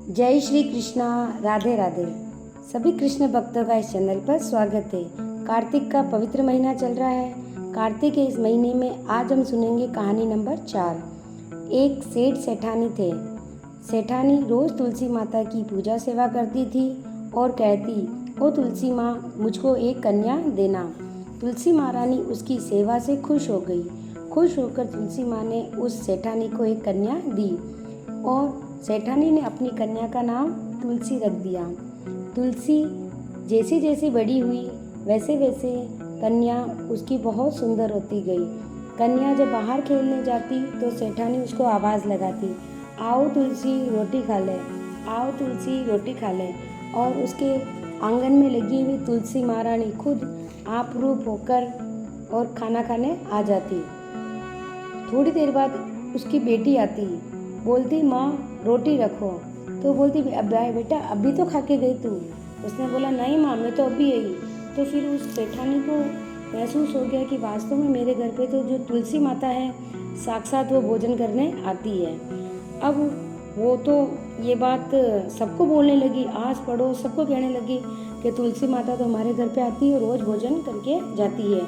जय श्री कृष्णा। राधे राधे। सभी कृष्ण भक्तों का इस चैनल पर स्वागत है। कार्तिक का पवित्र महीना चल रहा है। कार्तिक के इस महीने में आज हम सुनेंगे कहानी नंबर 4। एक सेठ सेठानी थे। सेठानी रोज तुलसी माता की पूजा सेवा करती थी और कहती, ओ तुलसी माँ, मुझको एक कन्या देना। तुलसी महारानी उसकी सेवा से खुश हो गई। खुश होकर तुलसी माँ ने उस सेठानी को एक कन्या दी और सेठानी ने अपनी कन्या का नाम तुलसी रख दिया। तुलसी जैसी जैसी बड़ी हुई वैसे वैसे कन्या उसकी बहुत सुंदर होती गई। कन्या जब बाहर खेलने जाती तो सेठानी उसको आवाज़ लगाती, आओ तुलसी रोटी खा ले, आओ तुलसी रोटी खा ले। और उसके आंगन में लगी हुई तुलसी महारानी खुद आप रूप होकर और खाना खाने आ जाती। थोड़ी देर बाद उसकी बेटी आती, बोलती, माँ रोटी रखो। तो बोलती, अब बेटा अभी तो खा के गई तू। उसने बोला, नहीं माँ, मैं तो अभी आई। तो फिर उस सेठानी को महसूस हो गया कि वास्तव में मेरे घर पे तो जो तुलसी माता है साक्षात वो भोजन करने आती है। अब वो तो ये बात सबको बोलने लगी, आस पड़ोस सबको कहने लगी कि तुलसी माता तो हमारे घर पे आती है, रोज़ भोजन करके जाती है।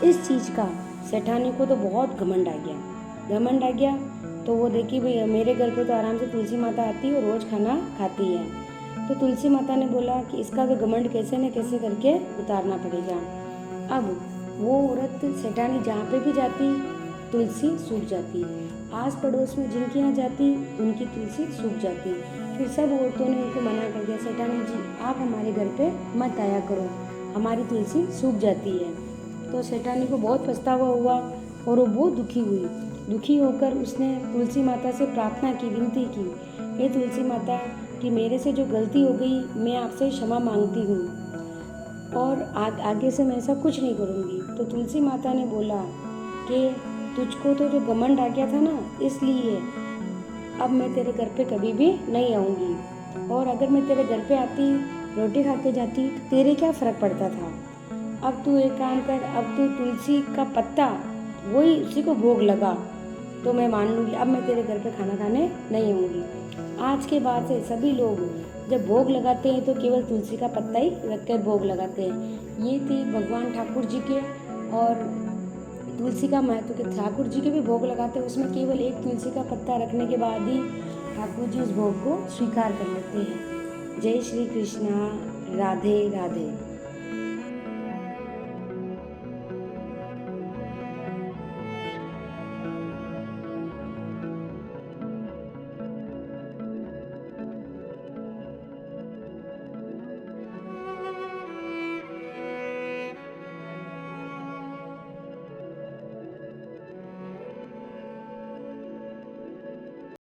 इस चीज़ का सेठानी को तो बहुत घमंड आ गया। तो वो देखी, भाई मेरे घर पे तो आराम से तुलसी माता आती है और रोज़ खाना खाती है। तो तुलसी माता ने बोला कि इसका तो घमंड कैसे न कैसे करके उतारना पड़ेगा। अब वो औरत सेठानी जहाँ पे भी जाती तुलसी सूख जाती। आस पड़ोस में जिनके यहाँ जाती उनकी तुलसी सूख जाती। फिर सब औरतों ने उनको मना कर दिया, सेठानी जी आप हमारे घर पे मत आया करो, हमारी तुलसी सूख जाती है। तो सेठानी को बहुत पछतावा हुआ और वो बहुत दुखी होकर उसने तुलसी माता से प्रार्थना की, विनती की, हे तुलसी माता कि मेरे से जो गलती हो गई मैं आपसे क्षमा मांगती हूँ और आगे से मैं ऐसा कुछ नहीं करूँगी। तो तुलसी माता ने बोला कि तुझको तो जो घमंड आ गया था ना, इसलिए अब मैं तेरे घर पे कभी भी नहीं आऊँगी, और अगर मैं तेरे घर पे आती रोटी खा के जाती तो तेरे क्या फ़र्क पड़ता था। अब तू एक काम कर, अब तू तुलसी का पत्ता वही उसी को भोग लगा तो मैं मान लूँगी, अब मैं तेरे घर पे खाना खाने नहीं आऊँगी। आज के बाद से सभी लोग जब भोग लगाते हैं तो केवल तुलसी का पत्ता ही रख कर भोग लगाते हैं। ये थी भगवान ठाकुर जी के और तुलसी का महत्व के। ठाकुर जी के भी भोग लगाते हैं, उसमें केवल एक तुलसी का पत्ता रखने के बाद ही ठाकुर जी उस भोग को स्वीकार कर लेते हैं। जय श्री कृष्णा। राधे राधे।